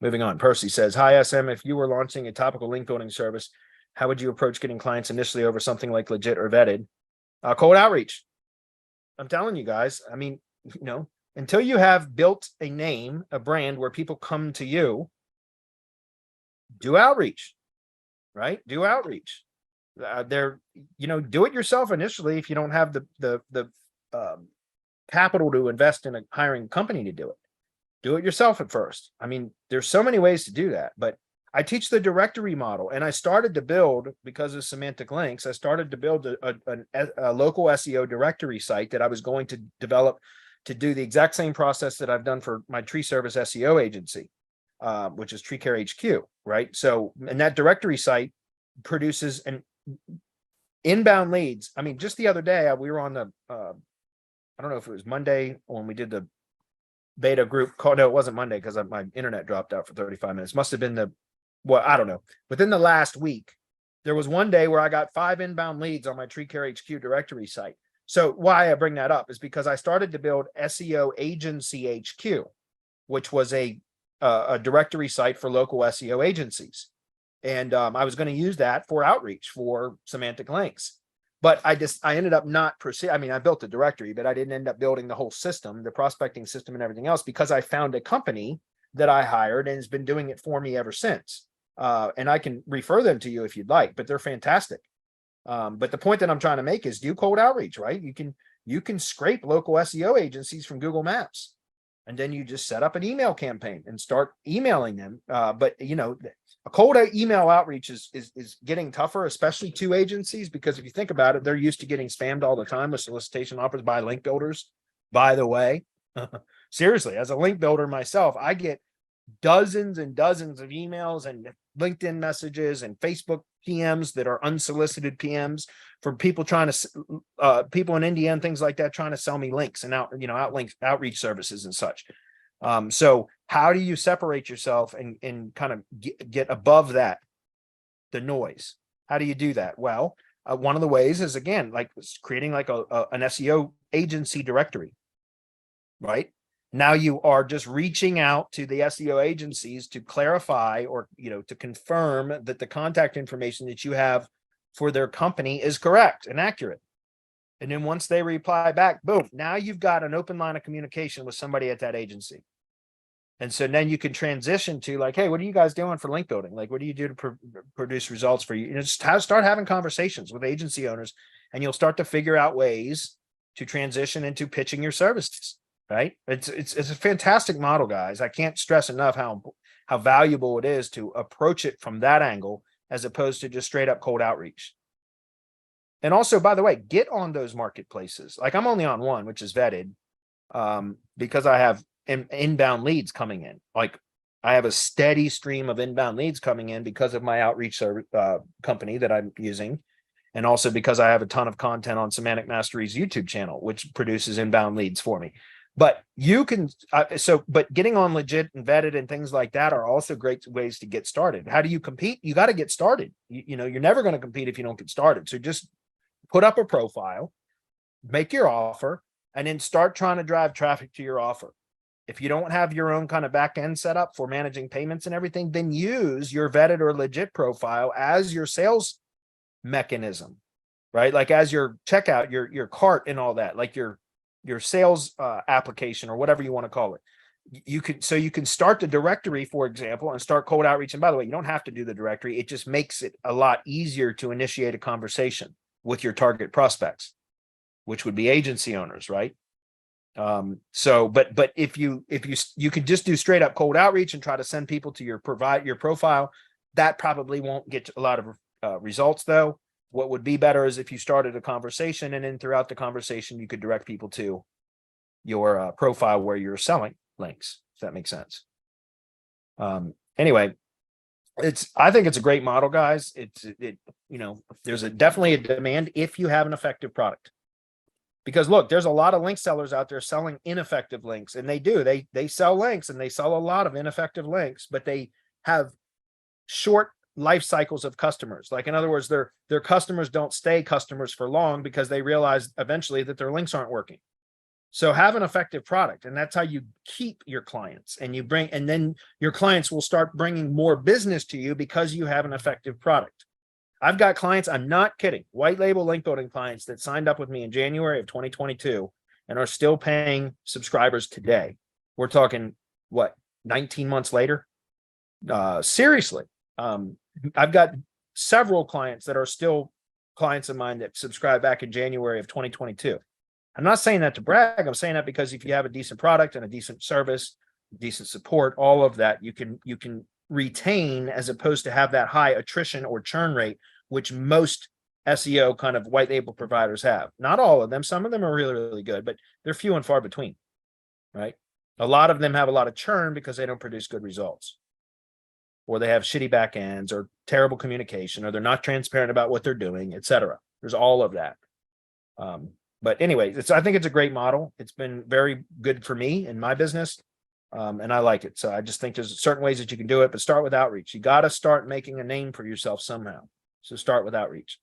Moving on. Percy says, hi, SM. If you were launching a topical link building service, how would you approach getting clients initially over something like Legiit or Vetted? Cold outreach. I'm telling you guys, I mean, until you have built a name, a brand where people come to you, do outreach, right? Do outreach. Do it yourself initially if you don't have the capital to invest in a hiring company to do it. Do it yourself at first. I mean, there's so many ways to do that, but I teach the directory model, and I started to build, because of semantic links, I started to build a local SEO directory site that I was going to develop to do the exact same process that I've done for my tree service SEO agency, which is Tree Care HQ, right? So, and that directory site produces an inbound leads. I mean, just the other day, we were on the, I don't know if it was Monday when we did the beta group call. No, it wasn't Monday because my internet dropped out for 35 minutes. Must have been I don't know. Within the last week, there was one day where I got 5 inbound leads on my Tree Care HQ directory site. So why I bring that up is because I started to build SEO Agency HQ, which was a directory site for local SEO agencies. And I was going to use that for outreach for semantic links. But I ended up not proceed. I mean, I built a directory, but I didn't end up building the whole system, the prospecting system and everything else, because I found a company that I hired and has been doing it for me ever since. And I can refer them to you if you'd like, but they're fantastic. But the point that I'm trying to make is do cold outreach, right? You can scrape local SEO agencies from Google Maps, and then you just set up an email campaign and start emailing them. But a cold email outreach is getting tougher, especially to agencies, because if you think about it, they're used to getting spammed all the time with solicitation offers by link builders. By the way, seriously, as a link builder myself, I get dozens and dozens of emails and LinkedIn messages and Facebook PMs that are unsolicited PMs for people trying to people in India and things like that, trying to sell me links and outreach services and such. So how do you separate yourself and kind of get above that, the noise? How do you do that? Well, one of the ways is, again, like creating like an SEO agency directory, right? Now you are just reaching out to the SEO agencies to clarify or, to confirm that the contact information that you have for their company is correct and accurate. And then once they reply back, boom, now you've got an open line of communication with somebody at that agency. And so then you can transition to like, hey, what are you guys doing for link building? Like, what do you do to produce results for you? Just start having conversations with agency owners, and you'll start to figure out ways to transition into pitching your services. Right? It's a fantastic model, guys. I can't stress enough how valuable it is to approach it from that angle as opposed to just straight up cold outreach. And also, by the way, get on those marketplaces. Like I'm only on one, which is Vetted, because I have inbound leads coming in. Like I have a steady stream of inbound leads coming in because of my outreach company that I'm using. And also because I have a ton of content on Semantic Mastery's YouTube channel, which produces inbound leads for me. But you can, but getting on Legiit and Vetted and things like that are also great ways to get started. How do you compete? You got to get started. You're never going to compete if you don't get started. So just put up a profile, make your offer, and then start trying to drive traffic to your offer. If you don't have your own kind of back end set up for managing payments and everything, then use your Vetted or Legiit profile as your sales mechanism, right? Like as your checkout, your cart and all that, like your sales application or whatever you want to call it. You can start the directory, for example, and start cold outreach. And by the way, you don't have to do the directory. It just makes it a lot easier to initiate a conversation with your target prospects, which would be agency owners, right? But if you could just do straight up cold outreach and try to send people to your profile, that probably won't get a lot of results though. What would be better is if you started a conversation, and then throughout the conversation, you could direct people to your profile where you're selling links, if that makes sense. Anyway, I think it's a great model, guys. There's definitely a demand if you have an effective product. Because look, there's a lot of link sellers out there selling ineffective links, and they sell links, and they sell a lot of ineffective links, but they have short life cycles of customers. Like in other words, their customers don't stay customers for long because they realize eventually that their links aren't working. So have an effective product, and that's how you keep your clients, and then your clients will start bringing more business to you because you have an effective product. I've got clients, I'm not kidding, white label link building clients that signed up with me in January of 2022 and are still paying subscribers today. We're talking what, 19 months later? Seriously. I've got several clients that are still clients of mine that subscribed back in January of 2022. I'm not saying that to brag. I'm saying that because if you have a decent product and a decent service, decent support, all of that, you can retain, as opposed to have that high attrition or churn rate, which most SEO kind of white label providers have. Not all of them. Some of them are really, really good, but they're few and far between, right? A lot of them have a lot of churn because they don't produce good results, or they have shitty back ends, or terrible communication, or they're not transparent about what they're doing, etc. There's all of that. But anyway, I think it's a great model. It's been very good for me in my business, and I like it. So I just think there's certain ways that you can do it, but start with outreach. You got to start making a name for yourself somehow. So start with outreach.